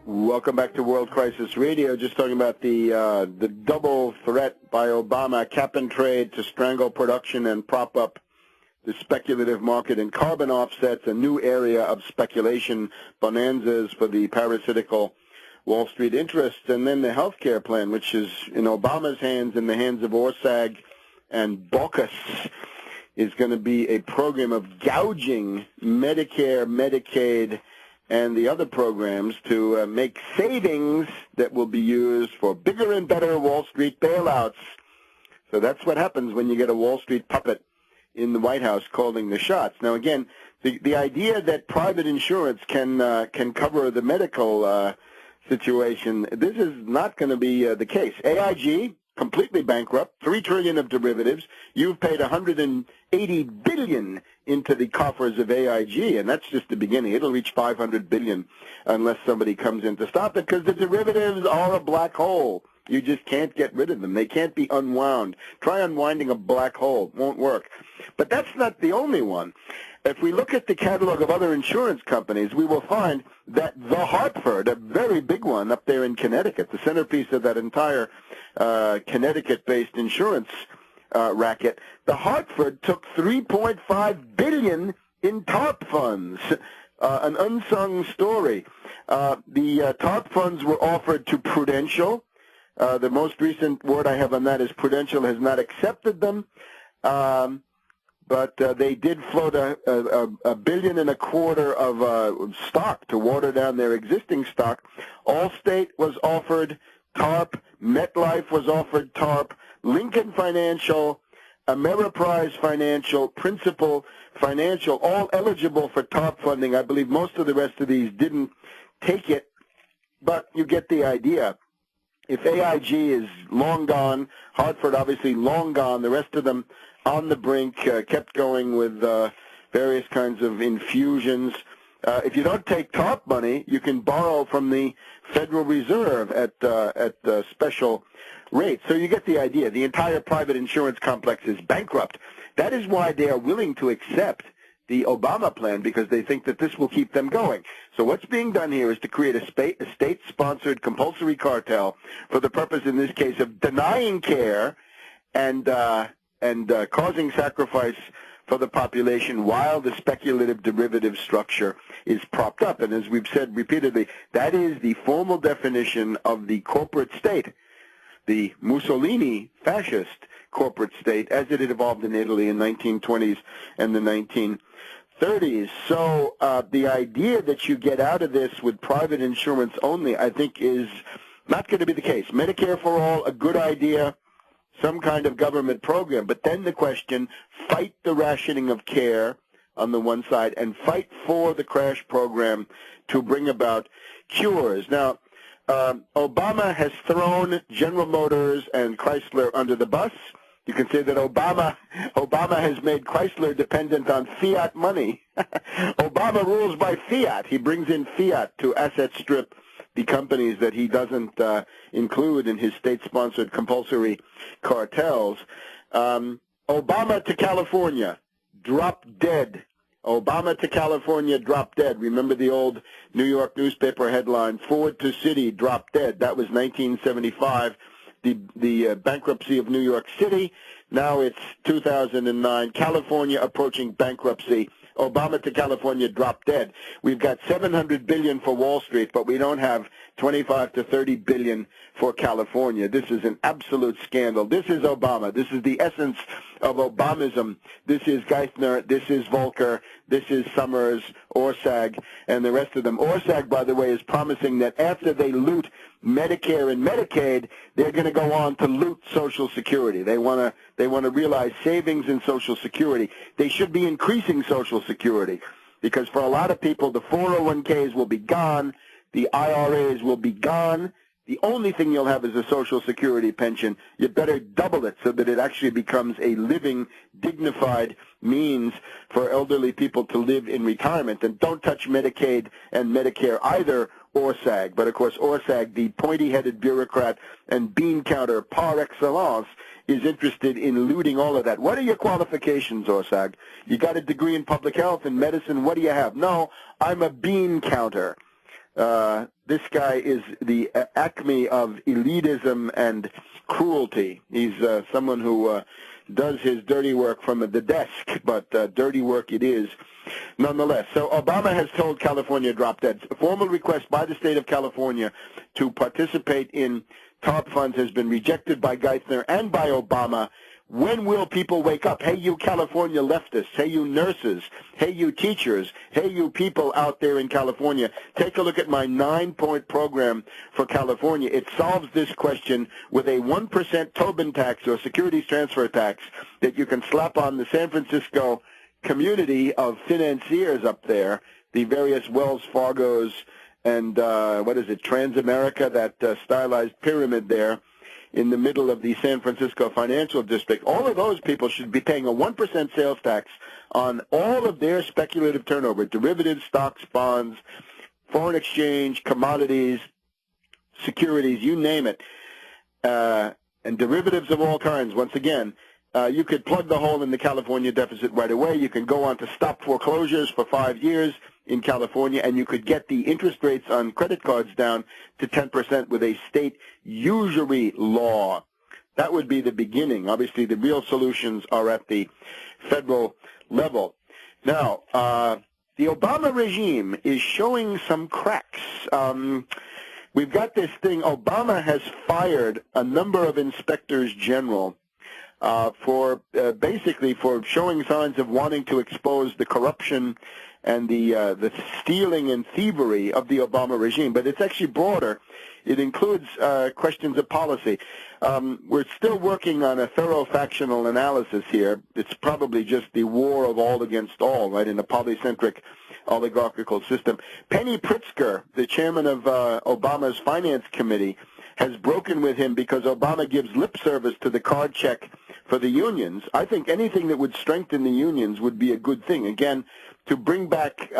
Welcome back to World Crisis Radio. Just talking about the double threat by Obama, cap and trade to strangle production and prop up the speculative market in carbon offsets, a new area of speculation, bonanzas for the parasitical Wall Street interests, and then the health care plan, which is in Obama's hands, in the hands of Orsag and Baucus, is going to be a program of gouging Medicare, Medicaid, and the other programs to make savings that will be used for bigger and better Wall Street bailouts. So that's what happens when you get a Wall Street puppet in the White House calling the shots. Now, again, the idea that private insurance can cover the medical situation, this is not going to be the case. AIG, completely bankrupt, $3 trillion of derivatives. You've paid $180 billion into the coffers of AIG, and that's just the beginning. It'll reach $500 billion unless somebody comes in to stop it, because the derivatives are a black hole. You just can't get rid of them. They can't be unwound. Try unwinding a black hole. Won't work. But that's not the only one. If we look at the catalog of other insurance companies, we will find that The Hartford, a very big one up there in Connecticut, the centerpiece of that entire Connecticut-based insurance racket, The Hartford took $3.5 billion in TARP funds, an unsung story. The TARP funds were offered to Prudential. The most recent word I have on that is Prudential has not accepted them. But they did float $1.25 billion of stock to water down their existing stock. Allstate was offered TARP. MetLife was offered TARP. Lincoln Financial, Ameriprise Financial, Principal Financial, all eligible for TARP funding. I believe most of the rest of these didn't take it, but you get the idea. If AIG is long gone, Hartford obviously long gone, the rest of them on the brink, kept going with various kinds of infusions. If you don't take TARP money, you can borrow from the Federal Reserve at special rates. So you get the idea. The entire private insurance complex is bankrupt. That is why they are willing to accept the Obama plan, because they think that this will keep them going. So what's being done here is to create a state-sponsored compulsory cartel for the purpose, in this case, of denying care and causing sacrifice for the population while the speculative derivative structure is propped up. And as we've said repeatedly, that is the formal definition of the corporate state, the Mussolini fascist corporate state as it had evolved in Italy in the 1920s and the 1930s. So the idea that you get out of this with private insurance only, I think, is not going to be the case. Medicare for all, a good idea, some kind of government program, but then the question, fight the rationing of care on the one side and fight for the crash program to bring about cures. Now, Obama has thrown General Motors and Chrysler under the bus. You can say that Obama has made Chrysler dependent on fiat money. Obama rules by fiat. He brings in fiat to asset strip the companies that he doesn't include in his state-sponsored compulsory cartels. Obama to California, drop dead. Obama to California, drop dead. Remember the old New York newspaper headline, Ford to City, drop dead. That was 1975, the bankruptcy of New York City. Now it's 2009, California approaching bankruptcy. Obama to California, drop dead. We've got $700 billion for Wall Street, but we don't have $25 to $30 billion for California. This is an absolute scandal. This is Obama. This is the essence of Obamism. This is Geithner. This is Volcker. This is Summers, Orsag, and the rest of them. Orsag, by the way, is promising that after they loot Medicare and Medicaid, they're going to go on to loot Social Security. They want to realize savings in Social Security. They should be increasing Social Security, because for a lot of people, the 401ks will be gone, the IRAs will be gone. The only thing you'll have is a Social Security pension. You better double it so that it actually becomes a living, dignified means for elderly people to live in retirement. And don't touch Medicaid and Medicare either, Orsag. But, of course, Orsag, the pointy-headed bureaucrat and bean counter par excellence, is interested in looting all of that. What are your qualifications, Orsag? You got a degree in public health and medicine. What do you have? No, I'm a bean counter. This guy is the acme of elitism and cruelty. He's someone who does his dirty work from the desk, but dirty work it is nonetheless. So Obama has told California drop dead. A formal request by the state of California to participate in TARP funds has been rejected by Geithner and by Obama. When will people wake up? Hey, you California leftists. Hey, you nurses. Hey, you teachers. Hey, you people out there in California. Take a look at my 9-point program for California. It solves this question with a 1% Tobin tax or securities transfer tax that you can slap on the San Francisco community of financiers up there, the various Wells Fargos and, Transamerica, that stylized pyramid there in the middle of the San Francisco financial district. All of those people should be paying a 1% sales tax on all of their speculative turnover, derivatives, stocks, bonds, foreign exchange, commodities, securities, you name it, and derivatives of all kinds. Once again, you could plug the hole in the California deficit right away. You can go on to stop foreclosures for 5 years in California, and you could get the interest rates on credit cards down to 10% with a state usury law. That would be the beginning. Obviously, the real solutions are at the federal level. Now, the Obama regime is showing some cracks. We've got this thing. Obama has fired a number of inspectors general for basically for showing signs of wanting to expose the corruption and the stealing and thievery of the Obama regime. But it's actually broader. It includes questions of policy. We're still working on a thorough factional analysis here. It's probably just the war of all against all, right, in a polycentric oligarchical system. Penny Pritzker, the chairman of Obama's Finance Committee, has broken with him because Obama gives lip service to the card check for the unions. I think anything that would strengthen the unions would be a good thing. Again, to bring back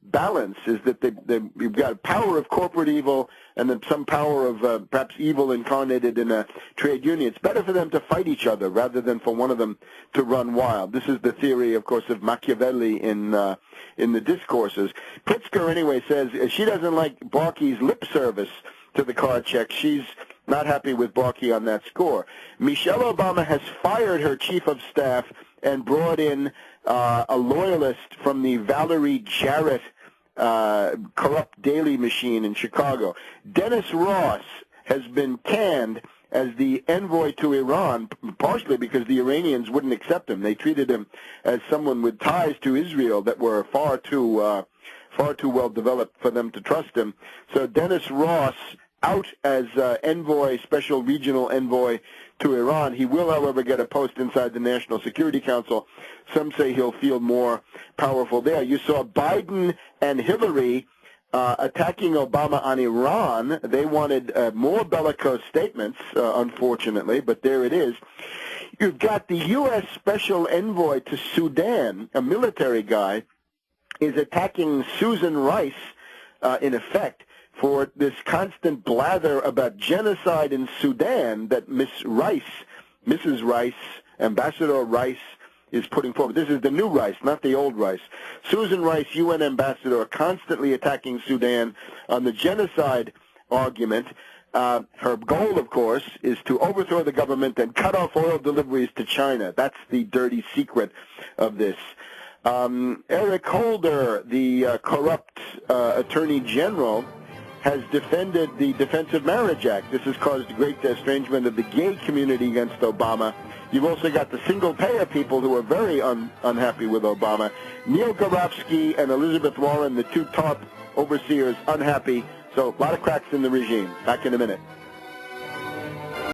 balance is that we've got power of corporate evil and then some power of perhaps evil incarnated in a trade union. It's better for them to fight each other rather than for one of them to run wild. This is the theory, of course, of Machiavelli in the discourses. Pritzker, anyway, says she doesn't like Barkey's lip service to the card check. She's not happy with Barkey on that score. Michelle Obama has fired her chief of staff and brought in a loyalist from the Valerie Jarrett corrupt daily machine in Chicago. Dennis Ross has been canned as the envoy to Iran, partially because the Iranians wouldn't accept him. They treated him as someone with ties to Israel that were far too well developed for them to trust him. So Dennis Ross out as envoy, special regional envoy to Iran. He will, however, get a post inside the National Security Council. Some say he'll feel more powerful there. You saw Biden and Hillary attacking Obama on Iran. They wanted more bellicose statements, unfortunately, but there it is. You've got the U.S. Special Envoy to Sudan, a military guy, is attacking Susan Rice, in effect, for this constant blather about genocide in Sudan that Mrs. Rice, Ambassador Rice, is putting forward. This is the new Rice, not the old Rice. Susan Rice, UN ambassador, constantly attacking Sudan on the genocide argument. Her goal, of course, is to overthrow the government and cut off oil deliveries to China. That's the dirty secret of this. Eric Holder, the corrupt attorney general, has defended the Defense of Marriage Act. This has caused great estrangement of the gay community against Obama. You've also got the single-payer people who are very unhappy with Obama. Neil Gorofsky and Elizabeth Warren, the two top overseers, unhappy. So a lot of cracks in the regime. Back in a minute.